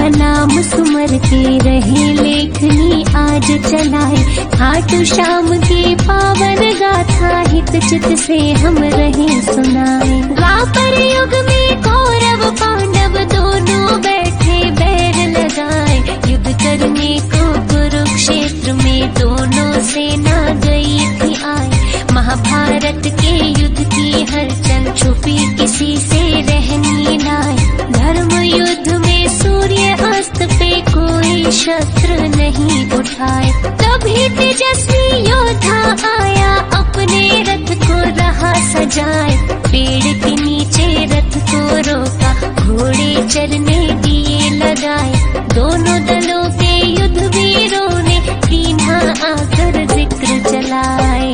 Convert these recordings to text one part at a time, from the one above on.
नाम सुमर के रहे लेखनी आज चलाए। खाटू श्याम की पावन गाथा हित चित से हम रहे सुनाए। द्वापर युग में कौरव पांडव दोनों बैठे बैर लगाए। युद्ध करने को कुरुक्षेत्र में दोनों सेना गई थी आए। महाभारत के युद्ध की हलचल छुपी किसी से रहनी नाय। धर्म युद्ध में सूर्य अस्त पे कोई शस्त्र नहीं उठाए। तभी तेजस्वी योद्धा आया अपने रथ को रहा सजाए। पेड़ के नीचे रथ को रोका घोड़े चरने दिए लगाए। दोनों दलों के युद्ध वीरों ने कीन्हा आकर जिक्र चलाए।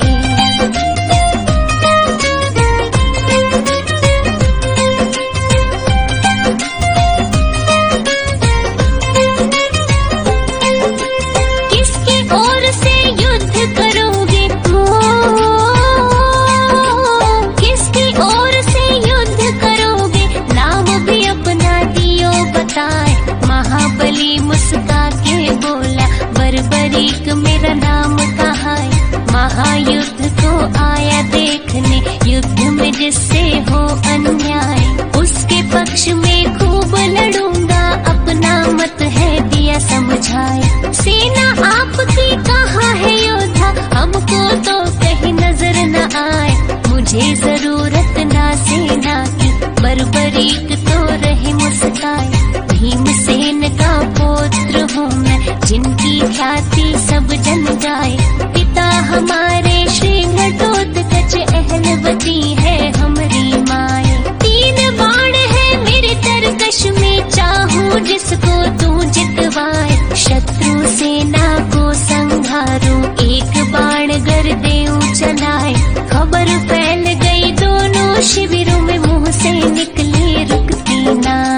मेरा नाम कहाँ है? महायुद्ध को आया देखने, युद्ध में जिससे हो अन्याय उसके पक्ष में खूब लड़ूंगा। अपना मत है दिया समझाए। सेना आपकी कहाँ है योद्धा? हमको तो कहीं नजर न आए। मुझे जरूरत ना सेना की, बर्बरीक तो रहे मुस्काए। भीमसेन का पुत्र हूँ मैं, जिनकी ख्याति सब जन गाए। पिता हमारे श्री घटोत्कच, अहलवती है हमारी माए। 3 बाण है मेरे तरकश में, चाहूं जिसको तू जितवाए। शत्रु सेना को संघारूं, एक बाण गर देऊं चलाए। खबर फैल गई दोनों शिविरों में, मुंह से निकली रुकती नाय।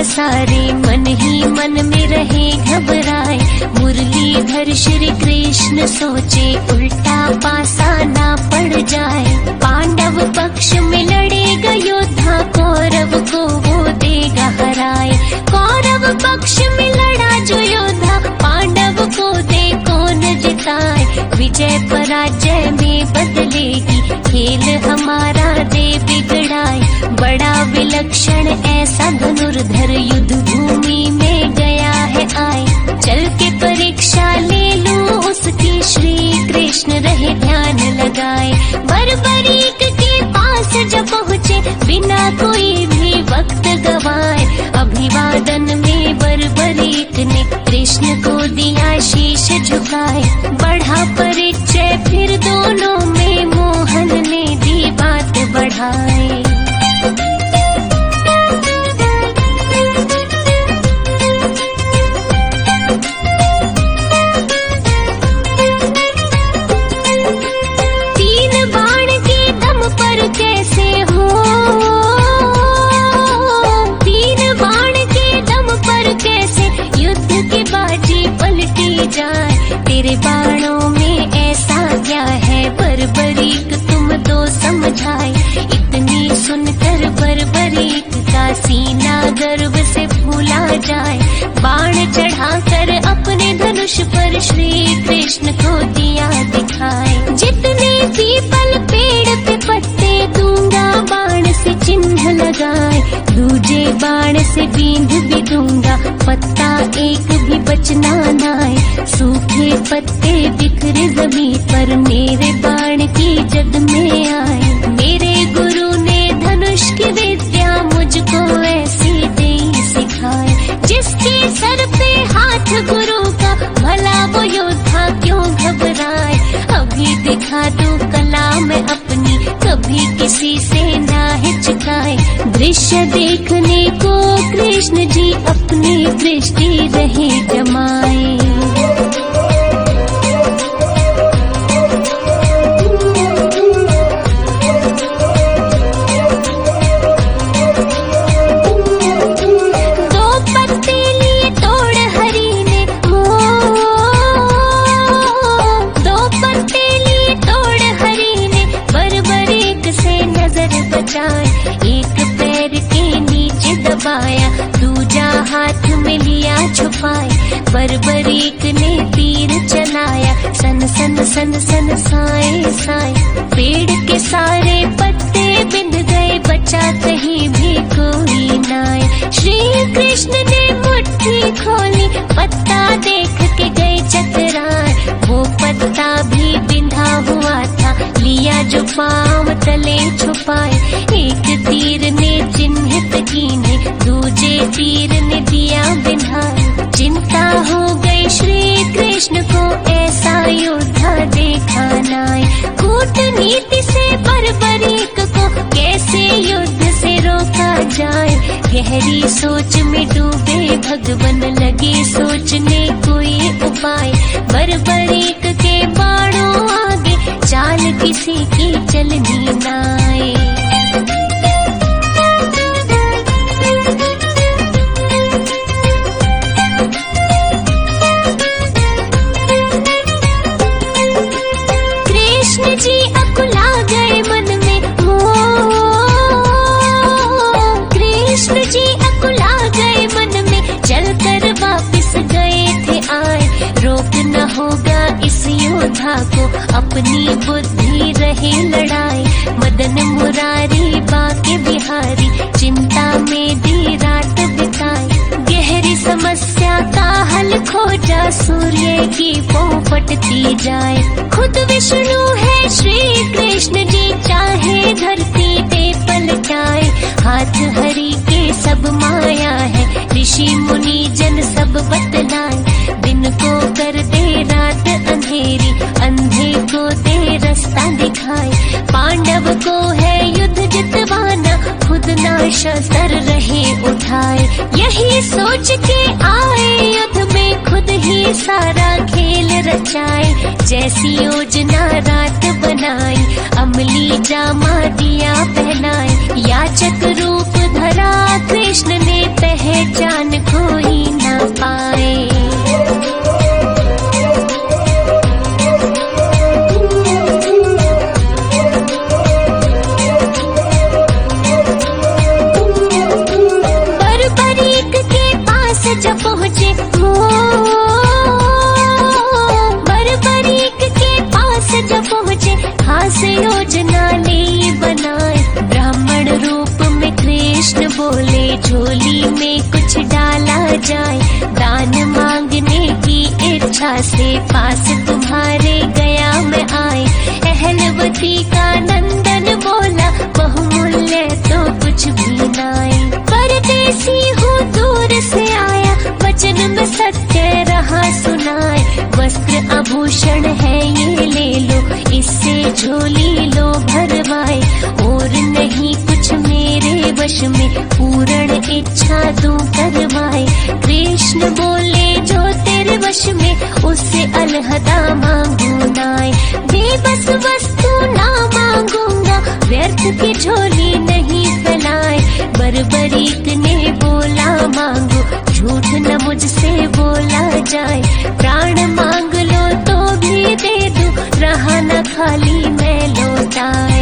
सारे मन ही मन में रहे घबराए। मुरलीधर श्री कृष्ण सोचे उल्टा पासा ना पड़ जाए। पांडव पक्ष में लड़ेगा योद्धा, कौरव को वो देगा हराए। कौरव पक्ष में लड़ा जो योद्धा, पांडव को दे कौन जिताए। विजय पराजय में बदलेगी, खेल हमारा दे बिगड़ाए। बड़ा विलक्षण ऐसा धनुर्धर युद्ध भूमि में गया है आए। चल के परीक्षा ले लूं उसकी, श्री कृष्ण रहे ध्यान लगाए। बर्बरीक के पास जब पहुँचे, बिना कोई भी वक्त गवाए। अभिवादन में बर्बरीक ने कृष्ण को दिया शीश झुकाए। बढ़ा परिचय फिर दोनों में, मोहन ने दी बात बढ़ाए। तेरे बाणों में ऐसा क्या है बर्बरीक, तुम दो समझाए। इतनी सुनकर बर्बरीक का सीना गर्व से फूला जाए। बाण चढ़ाकर अपने धनुष पर श्री कृष्ण को दिया दिखाए। जितने पीपल पेड़ पे पत्ते दूंगा, बाण से चिन्ह लगाए। दूजे बाण से बींध भी दूंगा, पत्ता एक भी बचना नाए। सूखे पत्ते बिखरे जमीन पर, मेरे बाण की जद में आए। मेरे गुरु ने धनुष की विद्या मुझको ऐसी दे सिखाए। जिसके सर पे हाथ गुरु का, भला वो योद्धा क्यों घबराए। अभी दिखा दूं कला मैं अपनी, कभी किसी से ना हिचकाए। दृश्य देखने को कृष्ण जी अपनी दृष्टि रहे जमाए। सन सन साए साए, पेड़ के सारे पत्ते बिंद गए, बचा कहीं भी कोई नाए। श्री कृष्ण ने मुट्ठी खोली, पत्ता देख के गए चकराए, वो पत्ता भी बिंधा हुआ था, लिया जो पाँव तले छुपाए। एक तीर ने चिन्हित कीने, दूजे तीर ने दिया बिंधाए। चिंता हो गई श्री कृष्ण को, ऐसा योद्धा देखा नाए। कूटनीति से बर्बरीक को कैसे युद्ध से रोका जाए, गहरी सोच में डूबे भगवन, लगे सोचने कोई उपाय। बर्बरीक के बाणों आगे, चाल किसी की चलनी नाए। कृष्ण जी अकुला गए मन में, कृष्ण जी अकुला गए मन में, चलकर वापिस गए थे आए। रोक न होगा इस योद्धा को, अपनी बुद्धि रहे लड़ाए। मदन मुरारी बाके बिहारी, चिंता में दी रात बिताए। गहरी समस्या का हल खोजा, सूर्य की पोपटती जाए। खुद विष्णु है श्री कृष्ण जी, चाहे धरती पे पलटाए। हाथ हरि के सब माया है, ऋषि मुनि जन सब बतलाए। दिन को कर दे रात अंधेरी, अंधे को दे रास्ता दिखाए। पांडव को है युद्ध जितवाना, खुद ना शस्त्र रहे उठाए। यही सोच के आए युद्ध में, खुद ही सारा खेल रचाए। जैसी योजना रात बनाई, अमली जामा दिया पहनाए। याचक रूप धरा कृष्ण ने, पहचान कोई न पाए। बर्बरीक के पास जब पहुँचे, बर्बरीक के पास जब पहुँचे, खास योजना ले बनाए। ब्राह्मण रूप में कृष्ण बोले, झोली में कुछ डाला जाए। दान मांगने की इच्छा से, पास तुम्हारे गया मैं आए। अहलवती का नंदन बोला, बहुमूल्य तो कुछ भी नाए। परदेसी हूँ दूर से आया, वचन में सत्य रहा सुनाए। वस्त्र आभूषण है ये ले लो, इससे झोली लो भरवाए। और नहीं कुछ मेरे वश में, पूर्ण इच्छा दूं करवाए। कृष्ण बोले जो तेरे वश में, उससे अलहदा मांगू नाए। बेबस वस्तु ना मांगूंगा, व्यर्थ की झोली नहीं फैलाए। बर्बरीक ने बोला मांगो, झूठ न मुझसे बोला जाए। प्राण मांग लो तो भी दे दूं, रहा न खाली मैं लौटाए।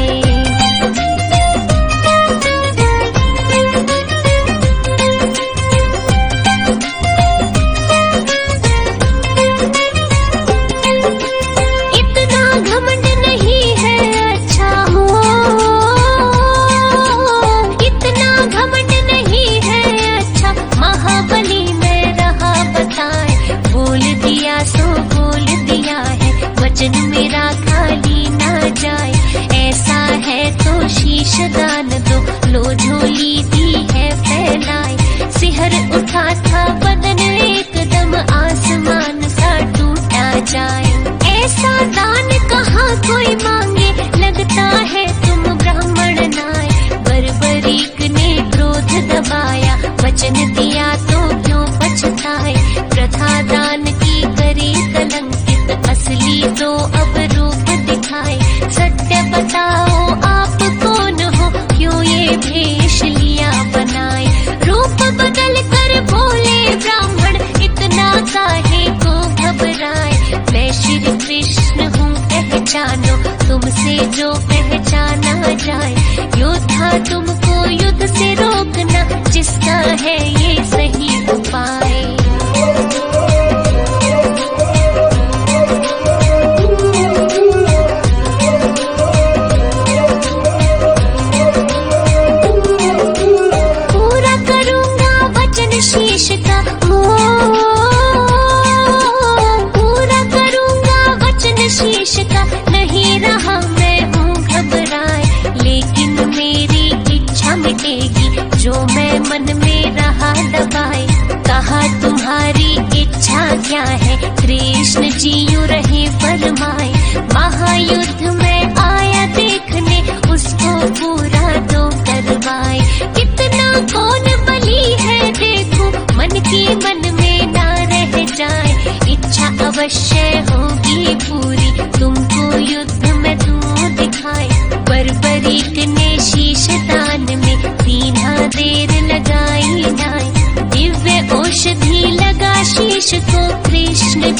वचन मेरा खाली ना जाए, ऐसा है तो शीश दान दो। लो झोली दी है फैलाए, सिहर उठा था बदन एकदम, आसमान सा टूटा जाए। ऐसा दान कहाँ कोई मांगे, लगता है तुम ब्राह्मण नाए। बर्बरीक ने क्रोध दबाया, वचन दिया तो क्यों पछताए। प्रथा दान की करी कलंकित, असली तो अब रूप दिखाए। सत्य बताओ आप कौन हो, क्यों ये भेष लिया बनाए। रूप बदल कर बोले ब्राह्मण, इतना काहे को घबराए। मैं श्री कृष्ण हूँ पहचानो, तुमसे जो पहचाना जाए। योद्धा तुमको युद्ध से रोकना, जिसका है ये सही उपाय।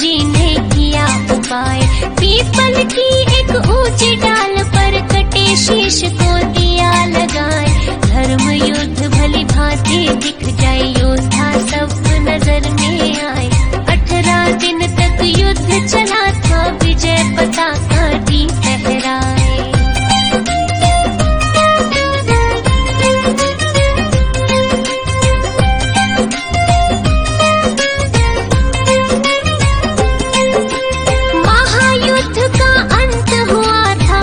जी ने किया उपाय। पीपल की एक ऊंची डाल पर कटे शीश को दिया लगाए। धर्म युद्ध भली भांति दिख जाए, योद्धा सब नजर में आए। 18 दिन तक युद्ध चला था, विजय पताका दी फहराए। महायुद्ध का अंत हुआ था,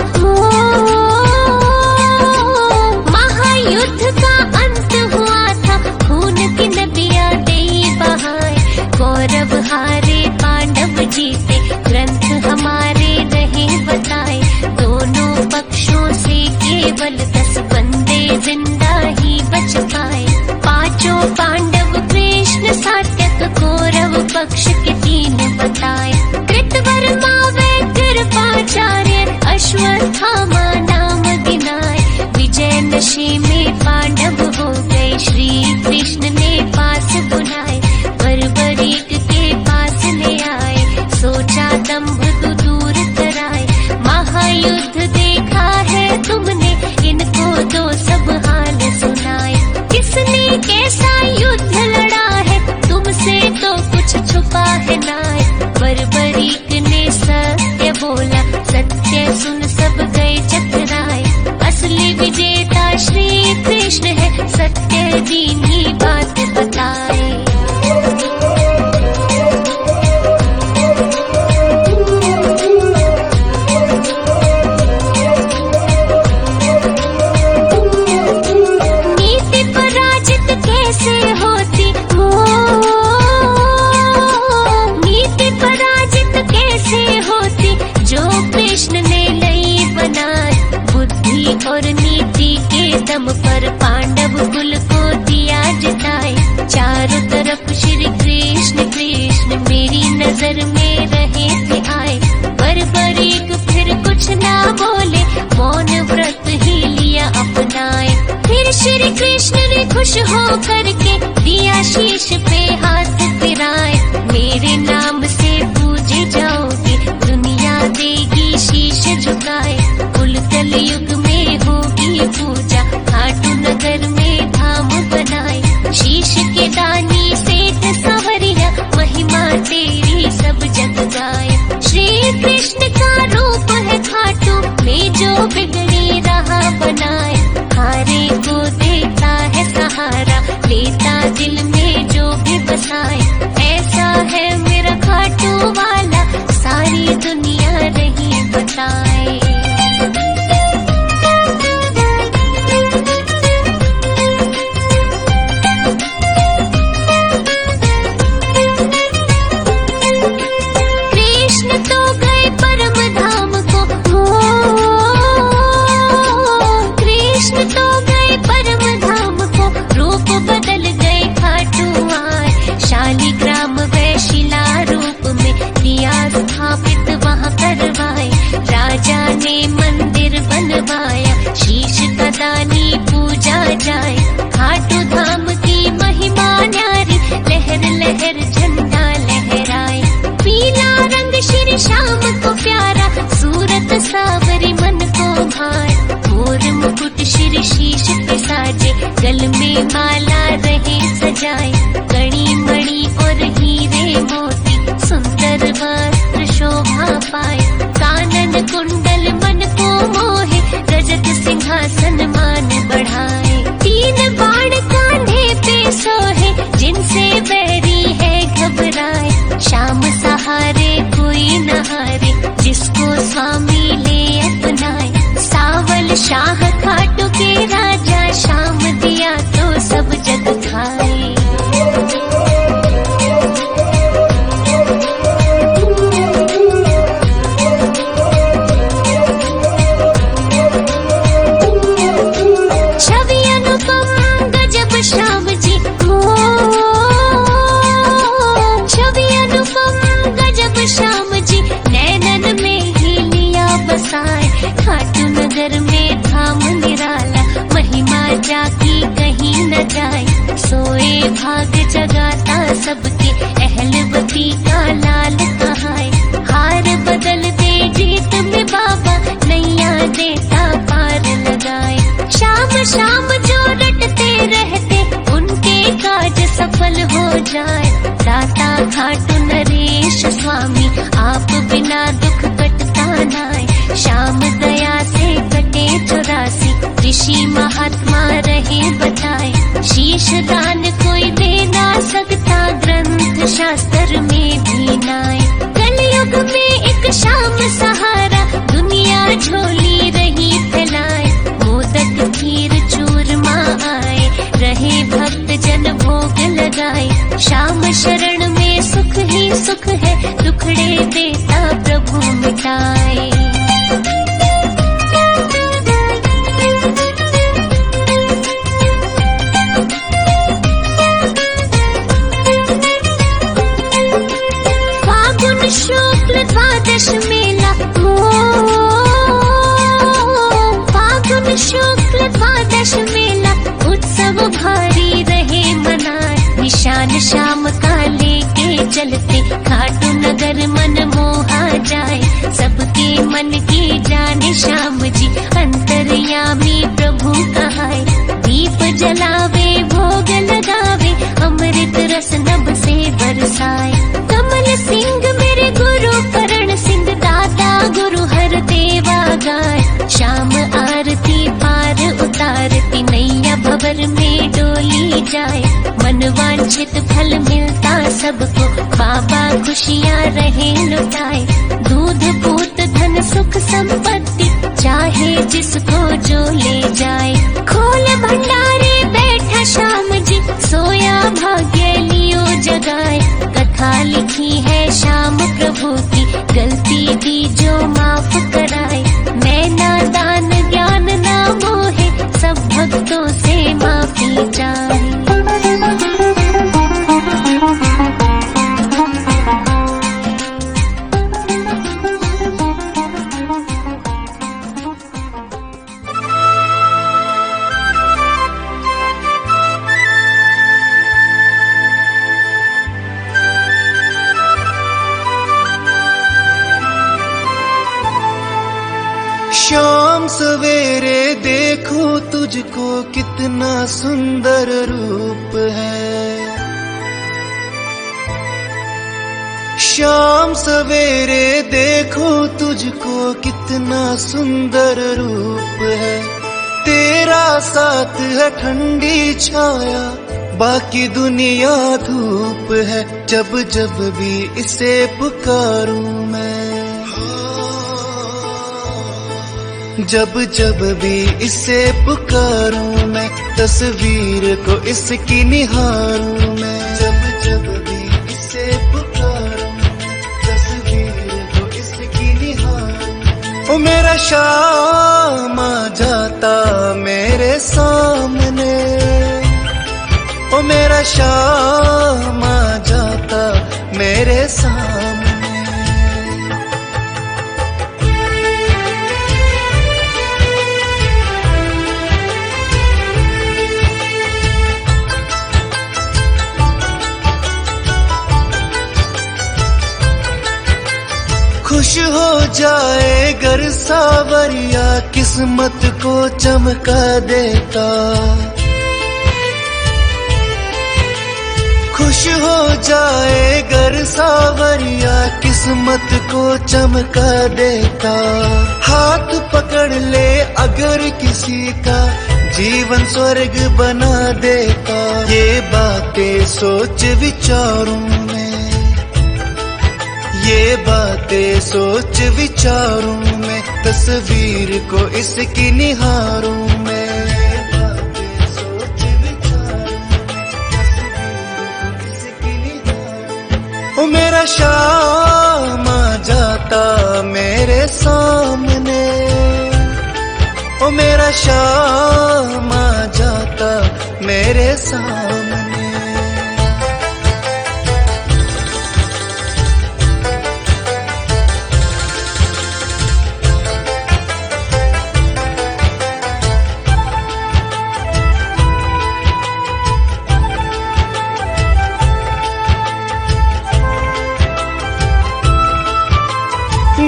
महायुद्ध का अंत हुआ था, खून की नदियां दे बहाए। कौरव हारे पांडव जीते, ग्रंथ हमारे रहे बताए। दोनों पक्षों से केवल 10 बंदे जिंदा ही बच पाए। 5 पांडव कृष्ण सात्यक, कौरव पक्ष के 3 बताए। कृतवर्मा व कृपाचार्य, अश्वत्थामा नाम गिनाए। विजय नशे में पांडव हो गए, श्री कृष्ण ने पास बुलाए। बर्बरीक के पास ले आए, सोचा दंभ तो दूर कराए। महायुद्ध देखा है तुमने, इनको दो सब हाल सुनाए। किसने कैसा युद्ध लड़ा है, तुमसे तो कुछ छुपा है नाय। बर्बरीक ने सत्य बोला, सत्य सुन सब गए चकराए। असली विजेता श्री कृष्ण है, सत्य दीनी बात बताए। नीति पराजित कैसे होती हो, नीति पराजित कैसे होती, जो कृष्ण ने लई बनाए। बुद्धि और नीति के दम पर पांडव कुल को दिया जिताए। चारों तरफ श्री कृष्ण कृष्ण मेरी नजर में रहे थे आए। बर्बरीक फिर कुछ ना बोले, मौन व्रत ही लिया अपनाए। फिर श्री कृष्ण ने खुश हो करके दिया शीश पे हाथ फिराए। मेरे नाम से पूजे जाओगे, दुनिया देगी शीश झुकाए। कुल कलयुग में होगी पूजा, खाटू नगर में धाम बनाए। शीश के दानी सेठ संवरिया, महिमा तेरी सब जग गाए। श्री कृष्ण का रूप है खाटू में, जो बिगड़ी राह बनाए। हारे को देता है सहारा, लेता दिल में जो भी बसाए। ऐसा है मेरा खाटू वाला, सारी दुनिया रही बताए। कृष्ण तो गए परम धाम को, कृष्ण तो गए परम धाम को, रूप बदल गए खाटू आए। शालिग्राम व शिला रूप में दिया स्थापित वहाँ करवाए। राजा ने मंदिर बनवाया, शीश का दानी पूजा जाए। खाटू धाम की महिमा न्यारी, लहर लहर झंडा लहराए। पीला रंग श्री श्याम को प्यारा, सूरत सावरी मन को भाए। मोर मुकुट श्री शीश पे साजे, गल में माला रहे सजाए। कड़ी मणि और हीरे मोती, सुंदर वस्त्र शोभा पाए। कानन कुंडल मन को मोहे, रजत सिंहासन मान बढ़ाए। 3 ऋषि महात्मा रहे बताए, शीश दान कोई दे ना सकता, ग्रंथ शास्त्र में भी नाए। कलयुग में एक शाम सहारा, दुनिया झोली रही फैलाए, मोदक खीर चूरमा आए, रहे भक्त जन भोग लगाए। शाम शरण में सुख ही सुख है, दुखड़े देता प्रभु मिटाए। फागुन शुक्ल द्वादश मेला, फागुन शुक्ल द्वादश मेला, उत्सव भारी रहे मनाए। निशान शाम का लेके चलते, खाटू नगर मन मोहा जाए। सबके मन की जाने श्याम जी, अंतर्यामी प्रभु कहाए। दीप जलावे भोग लगावे, अमृत रस नभ से बरसाए। कमल सिंह मेरे गुरु करण सिंह, दाता गुरु हर देवा गाय। शाम आरती पार उतारती, नैया भंवर में डोली जाए। मन वांछित फल मिलता सबको, बाबा खुशियाँ रहे लुटाए। दूध पूत धन सुख संपत्ति, चाहे जिसको जो ले जाए। खोल भंडारे बैठा श्याम जी, सोया भाग्य लियो जगाए। कथा लिखी है श्याम प्रभु की, गलती दी जो माफ कराए। मैं नादान ज्ञान ना मोहे, सब भक्तों से माफी चाहे। शाम सवेरे देखो तुझको, कितना सुंदर रूप है। शाम सवेरे देखो तुझको, कितना सुंदर रूप है। तेरा साथ है ठंडी छाया, बाकी दुनिया धूप है। जब जब भी इसे पुकारूं मैं, जब जब भी इसे पुकारूं मैं, तस्वीर को इसकी निहारूं मैं। जब जब भी इसे पुकारूं मैं, तस्वीर को इसकी निहारूं। ओ मेरा शाम आ जाता मेरे सामने, ओ मेरा शाम आ जाता मेरे सामने। खुश हो जाए गर सावरिया, किस्मत को चमका देता। खुश हो जाए गर सावरिया, किस्मत को चमका देता। हाथ पकड़ ले अगर किसी का, जीवन स्वर्ग बना देता। ये बातें सोच विचारूं मैं, ये बातें सोच विचारूं मैं। तस्वीर को इसकी निहारूं मैं, ये बातें सोच विचारूं मैं। तस्वीर को इसकी निहारूं। ओ मेरा शाम आ जाता मेरे सामने, ओ मेरा शाम आ जाता मेरे सामने।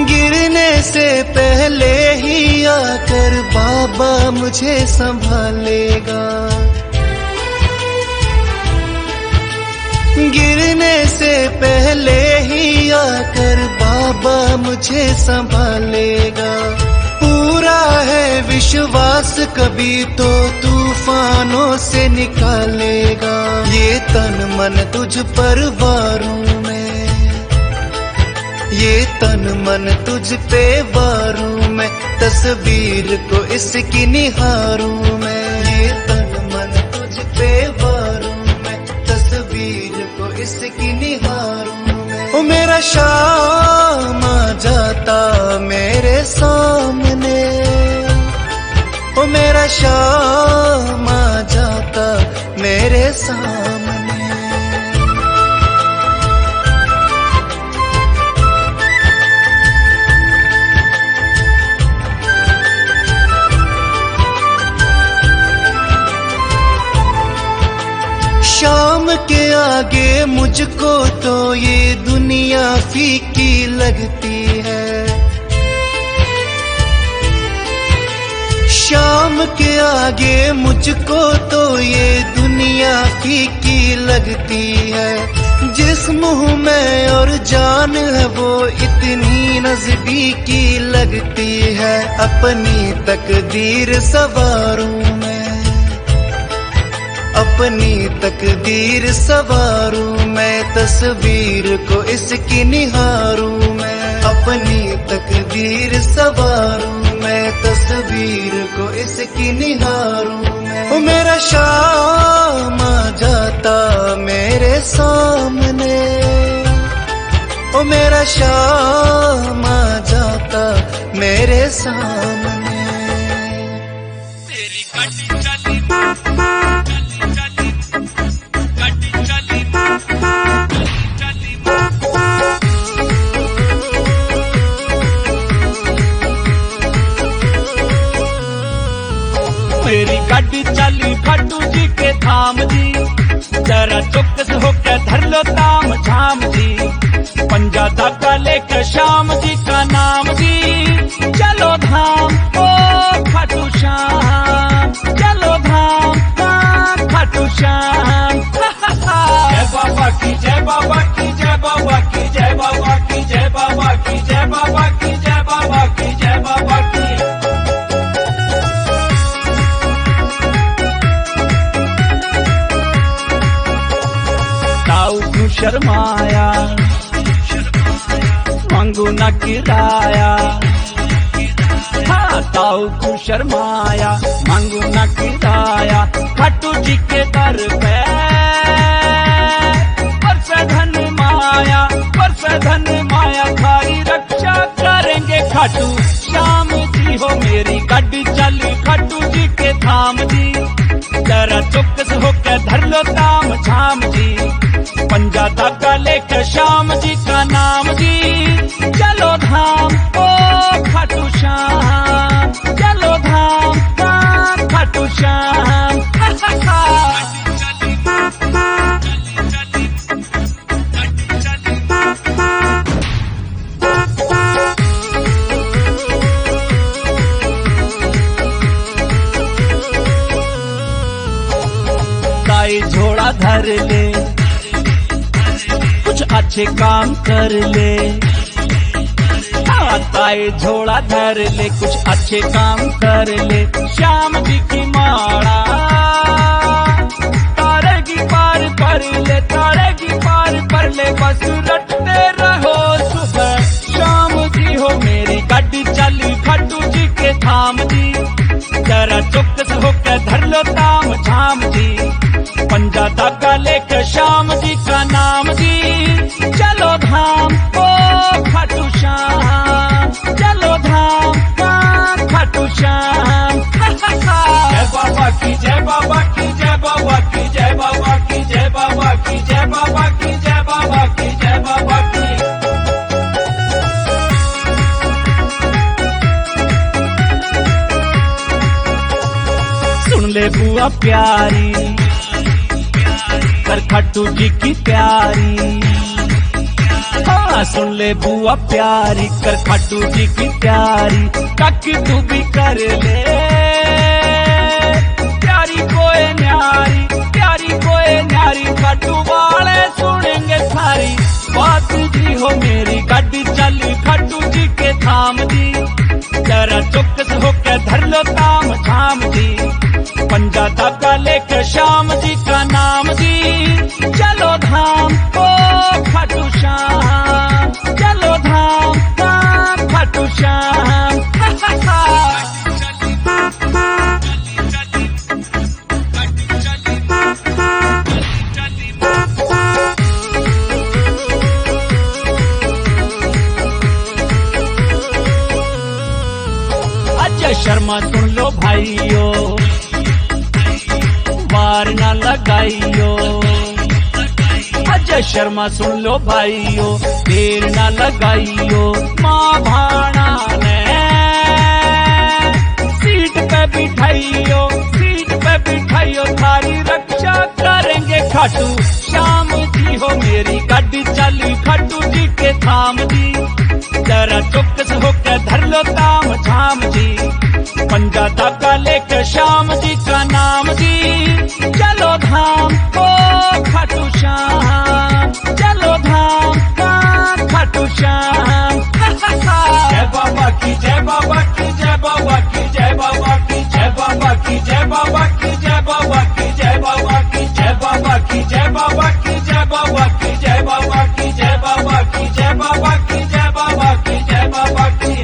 गिरने से पहले ही आकर बाबा मुझे संभालेगा। गिरने से पहले ही आकर बाबा मुझे संभालेगा। पूरा मेरा है विश्वास कभी तो तूफानों से निकालेगा। ये तन मन तुझ पर वारूं मैं, ये तन मन तुझ पे वारूं मैं, तस्वीर को इसकी निहारूं मैं। ये तन मन तुझ पे वारूं मैं, तस्वीर को इसकी निहारूं मैं। ओ मेरा शाम आ जाता मेरे सामने, ओ मेरा शाम आ जाता मेरे सामने। शाम के आगे मुझको तो ये दुनिया फीकी लगती है। शाम के आगे मुझको तो ये दुनिया फीकी लगती है। जिस मुंह में और जान है वो इतनी नजदीकी लगती है। अपनी तकदीर सवारूं मैं, अपनी तकदीर सवारूं मैं, तस्वीर को इसकी निहारूं मैं। अपनी तकदीर सवारूं मैं, तस्वीर को इसकी निहारूं मैं। ओ मेरा शाम आ जाता मेरे सामने, ओ मेरा शाम आ जाता मेरे सामने। तेरी गड्डी चली मेरी गाड़ी चली खट्टू जी के धाम जी, जरा चौकस होकर धर लो ताम झाम जी। पंजा धागा लेकर श्याम जी का नाम जी, चलो धाम ओ खाटू श्याम, चलो धाम खाटू श्याम। जय बाबा की जय बाबा की जय बाबा की जय बाबा की जय बाबा की जय बाबा की जय बाबा की जय बाबा की। शर्माया मांगू न किराया, हाँ ताऊ को शर्माया मांगू न किराया। खाटू जी के दर पे परसे धन माया, परसे धन माया, खारी रक्षा करेंगे खाटू श्याम जी हो। मेरी गाड़ी चली खाटू जी के धाम जी, जरा चौकस होकर धर लो ताम झाम जी। पंजा धागा लेकर श्याम जी का नाम जी, चलो धाम ओ खाटू श्याम, चलो धाम खाटू श्याम। ताई झोड़ा धर ले, कुछ अच्छे काम कर ले। ताई झोड़ा धर ले, कुछ अच्छे काम कर ले। श्याम जी की माड़ा तारेगी पार कर ले, तारेगी पार कर ले। बस रटते रहो सुबह शाम जी हो। मेरी गाड़ी चली खाटू जी के धाम जी, जरा चौकस होकर धर लो ताम झाम जी। पंजा धागा लेकर श्याम जी का नाम जी, चलो धाम ओ खाटू श्याम, चलो धाम खाटू श्याम। जय बाबा की जय बाबा की जय बाबा की जय बाबा की जय बाबा की जय बाबा की जय बाबा की जय बाबा की। सुन ले बुआ प्यारी कर खाटू जी की प्यारी, हाँ सुन ले बुआ प्यारी कर खाटू जी की प्यारी। काकी तू भी कर ले प्यारी कोई न्यारी, प्यारी कोई न्यारी। खाटू वाले सुनेंगे सारी बात जी हो। मेरी गाड़ी चली खाटू जी के धाम जी, जरा चौकस होकर शर्मा सुन लो भाइयों, वार ना लगाइयो। अजय शर्मा सुन लो भाइयों, देर ना लगाइयो। माँ भाणा ने सीट पे बिठाइयो, सीट पे बिठाइयो, थारी रक्षा करेंगे खाटू श्याम जी हो। मेरी गाड़ी चली खाटू जी के धाम जी, जरा चौकस होकर धर लो ताम झाम जी। पंजा धागा लेकर श्याम जी का नाम जी, चलो धाम ओ खाटू श्याम, चलो धाम खाटू श्याम। जय बाबा की, जय बाबा की, जय बाबा की, जय बाबा की, जय बाबा की, जय बाबा की, जय बाबा की, जय बाबा की, जय बाबा की, जय बाबा की, जय बाबा की, जय बाबा की, जय बाबा की, जय बाबा की, जय बाबा की, जय बाबा की।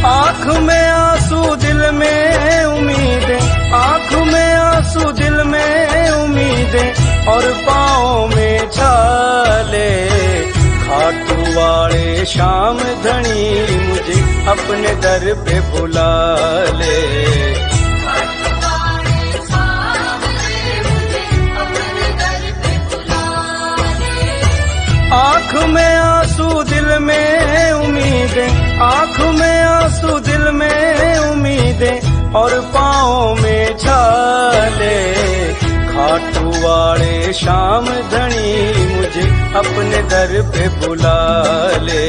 आँख में आंसू दिल में उम्मीदें, आँख में आंसू दिल में उम्मीदें, और पाँव में छाले। खाटू वाले श्याम धनी मुझे अपने दर पे बुला ले। आँख में आंसू दिल में उम्मीदें, आँख में आंसू दिल में उम्मीदें, और पाँव में छाले। खाटू वाले श्याम धनी मुझे अपने दर पे बुला ले।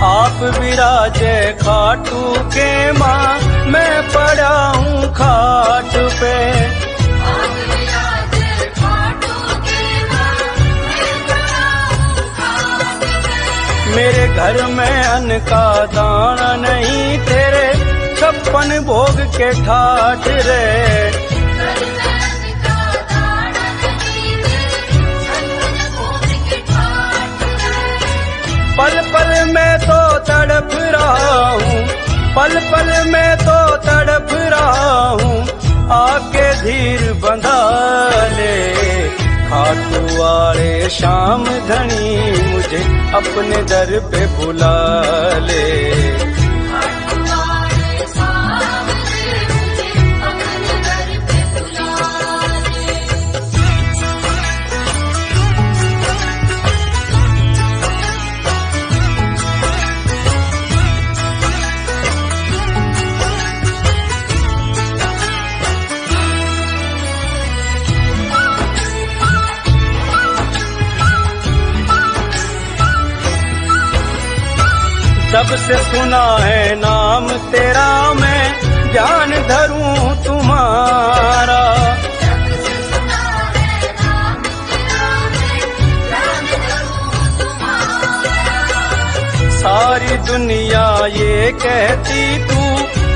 आप विराजे खाटू के माँ, मैं पड़ा हूँ खाट पे। मेरे घर में अन्न का दाना नहीं, तेरे 56 भोग के ठाठ रे। पल पल में तो तड़प रहा हूँ, पल पल में तो तड़प रहा हूँ, आके धीर बंधा ले। खाटू वाले श्याम धनी मुझे अपने दर पे बुला ले। जब से सुना है नाम तेरा, मैं ध्यान धरूं तुम्हारा। सारी दुनिया ये कहती तू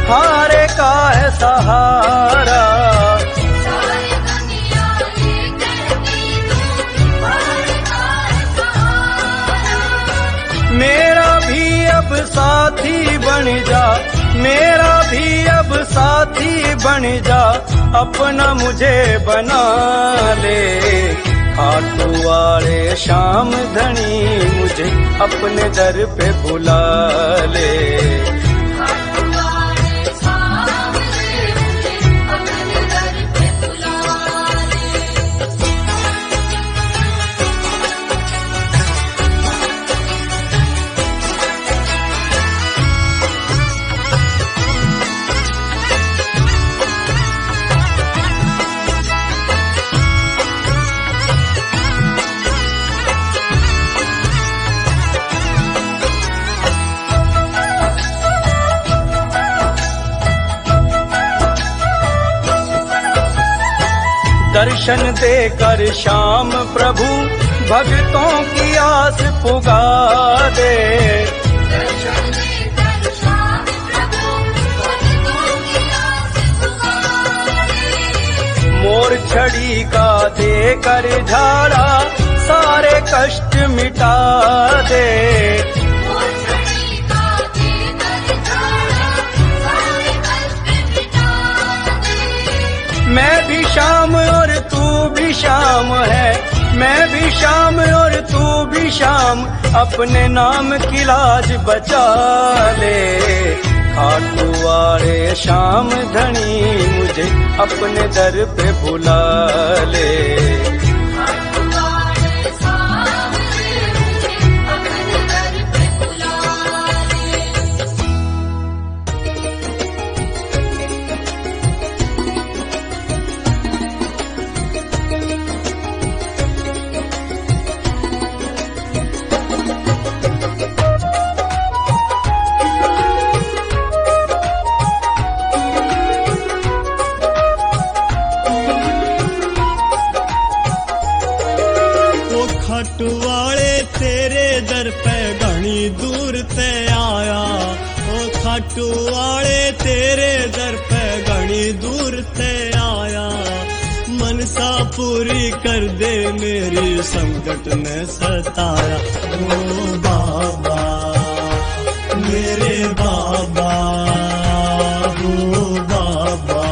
हारे का है सहारा। मेरा भी अब साथी बन जा, मेरा भी अब साथी बन जा, अपना मुझे बना ले। खाटू वाले श्याम धनी मुझे अपने दर पे बुला ले। दर्शन देकर श्याम प्रभु भक्तों की आस पुगा दे। मोर छड़ी का देकर झाड़ा सारे कष्ट मिटा दे। मैं भी शाम और तू भी शाम है, मैं भी शाम और तू भी शाम, अपने नाम की लाज बचा ले। खाटू वाले श्याम धनी मुझे अपने दर पे बुला ले। खाटूवाले तेरे दर पे घनी दूर ते आया, ओ खाटूवाले तेरे दर पे घनी दूर ते आया। मनसा पूरी कर दे मेरी संकट ने सताया। ओ बाबा मेरे बाबा, ओ बाबा।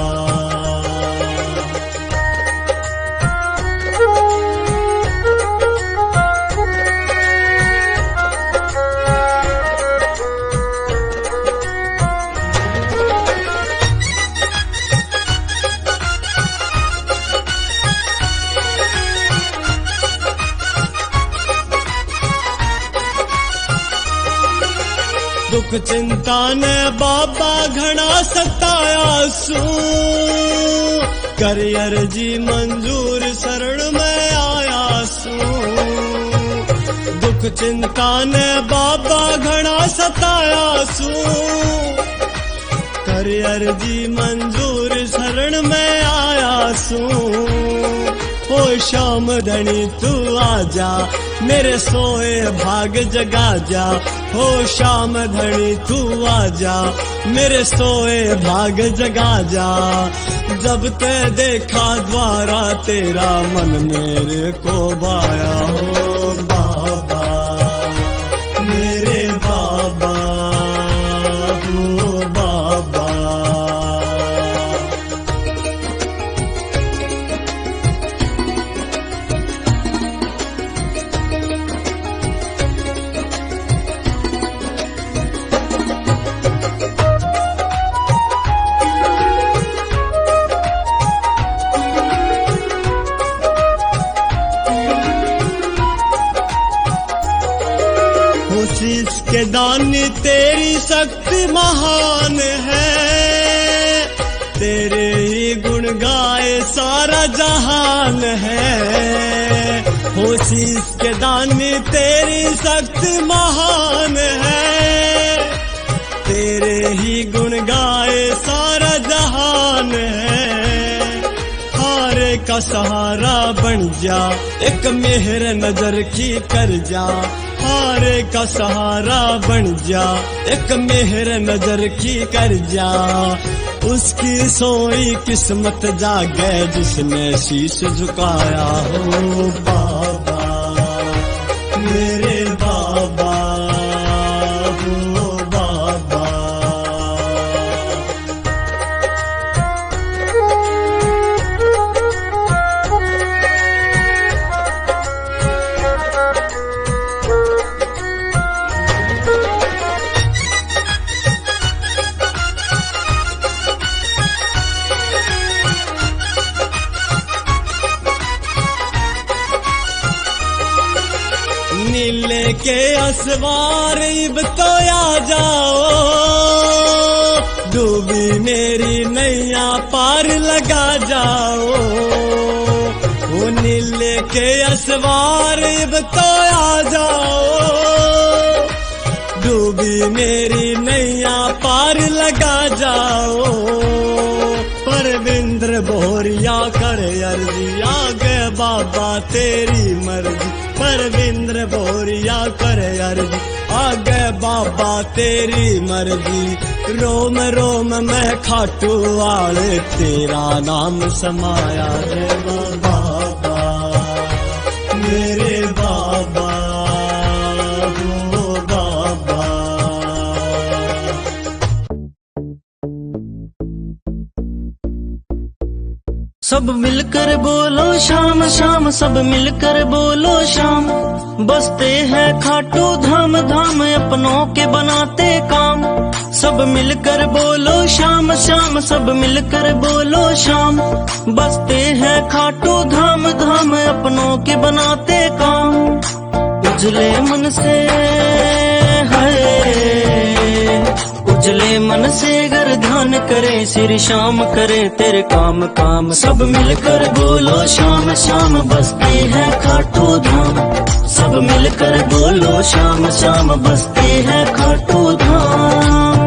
दुख चिंता ने बाबा घना सताया सू, कर अर्जी मंजूर शरण में आया सू। दुख चिंता ने बाबा घना सताया सू, कर अर्जी मंजूर शरण में आया सू। ओ श्याम धनी तू आजा, मेरे सोए भाग जगा जा। हो श्याम धनी तू आजा, मेरे सोए भाग जगा जा। जब ते देखा द्वारा तेरा मन मेरे को भाया। हो बाबा मेरे बाबा, हो बाबा। शीश के दानी तेरी शक्ति महान है, तेरे ही गुण गाए सारा जहान है। हो शीश के दानी तेरी शक्ति महान है, तेरे ही गुण गाए सारा जहान है। हारे का सहारा बन जा, एक मेहर नजर की कर जा। हारे का सहारा बन जा, एक मेहर नजर की कर जा। उसकी सोई किस्मत जागे जिसने शीश झुकाया। हो बाबा मेरे बाबा, हो बाबा। नीले के असवार इब तो आ जाओ, डूबी मेरी नैया पार लगा जाओ। वो नीले के असवार इब तो आ जाओ, डूबी मेरी नैया पार लगा जाओ। परविंद्र बोरिया करे अर्जी, आगे बाबा तेरी मर्जी। परविंद्र बोरिया करे अर्जी, आगे बाबा तेरी मर्जी। रोम रोम में खाटू वाले तेरा नाम समाया रे बाबा, मेरे बाबा हो बाबा। सब मिलकर बोलो शाम शाम, सब मिलकर बोलो शाम। बसते हैं खाटू धाम धाम, अपनों के बनाते काम। सब मिलकर बोलो शाम शाम, सब मिलकर बोलो शाम। बसते हैं खाटू धाम धाम, अपनों के बनाते काम। उजले मन से है, उजले मन से अगर ध्यान करे, सिर शाम करे तेरे काम काम। सब मिलकर बोलो शाम शाम, बसते हैं खाटू धाम। सब मिलकर बोलो शाम शाम, बसते हैं खाटू धाम।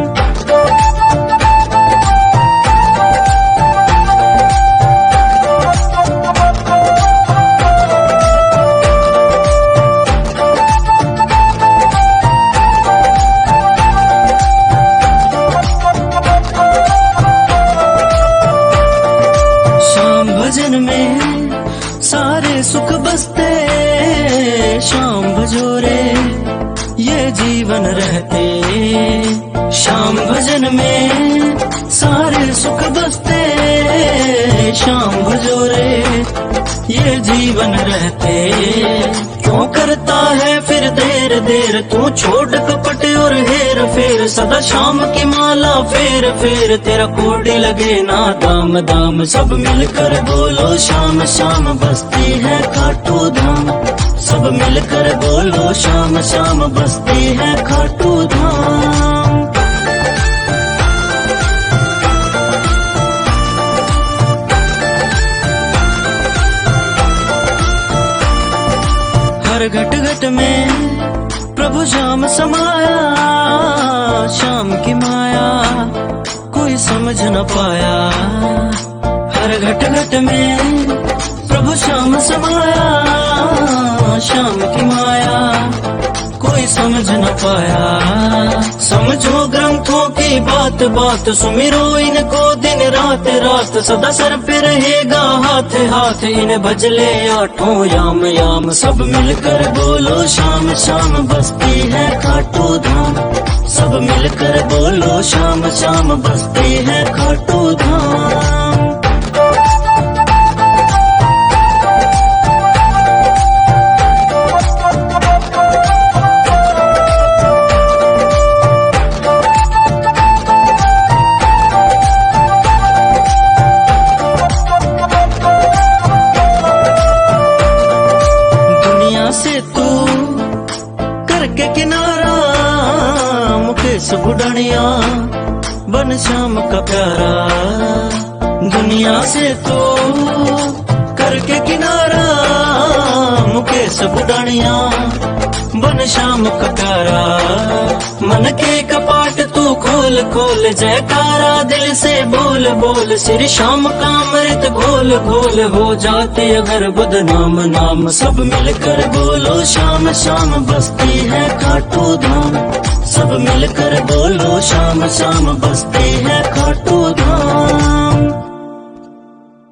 भजन में सारे सुख बसते, शाम भजोरे ये जीवन रहते। शाम भजन में सारे सुख बसते, शाम भजोरे ये जीवन रहते। क्यों करता है फिर देर देर, तू छोड़ कपट और हेर फेर। सदा शाम की माला फेर फेर, तेरा कोडी लगे ना दाम दाम। सब मिलकर बोलो शाम शाम, बसती है खाटू धाम। सब मिलकर बोलो शाम शाम, बसती है खाटू धाम। हर घट घट में प्रभु श्याम समाया, शाम की माया कोई समझ न पाया। हर घट घट में प्रभु श्याम समाया, शाम की माया कोई समझ न पाया। समझो ग्रंथों की बात बात, सुमिरो इनको दिन रात रात। सदा सर पे रहेगा हाथ हाथ, इन भजले आठों याम याम। सब मिलकर बोलो शाम शाम, बसती है खाटू धाम। सब मिलकर बोलो शाम शाम, बसती है खाटू धाम। करके किनारा मुकेश बुढ़निया, बन श्याम का प्यारा। दुनिया से तो करके किनारा मुकेश बुढ़निया, बन श्याम का प्यारा। मन के कपाट तू खोल खोल, जयकारा दिल से बोल बोल। श्री श्याम का अमृत घोल घोल, हो जाते अगर बदनाम नाम। सब मिलकर बोलो शाम शाम, बसती है खाटू धाम। सब मिलकर बोलो शाम शाम, बसती है खाटू धाम।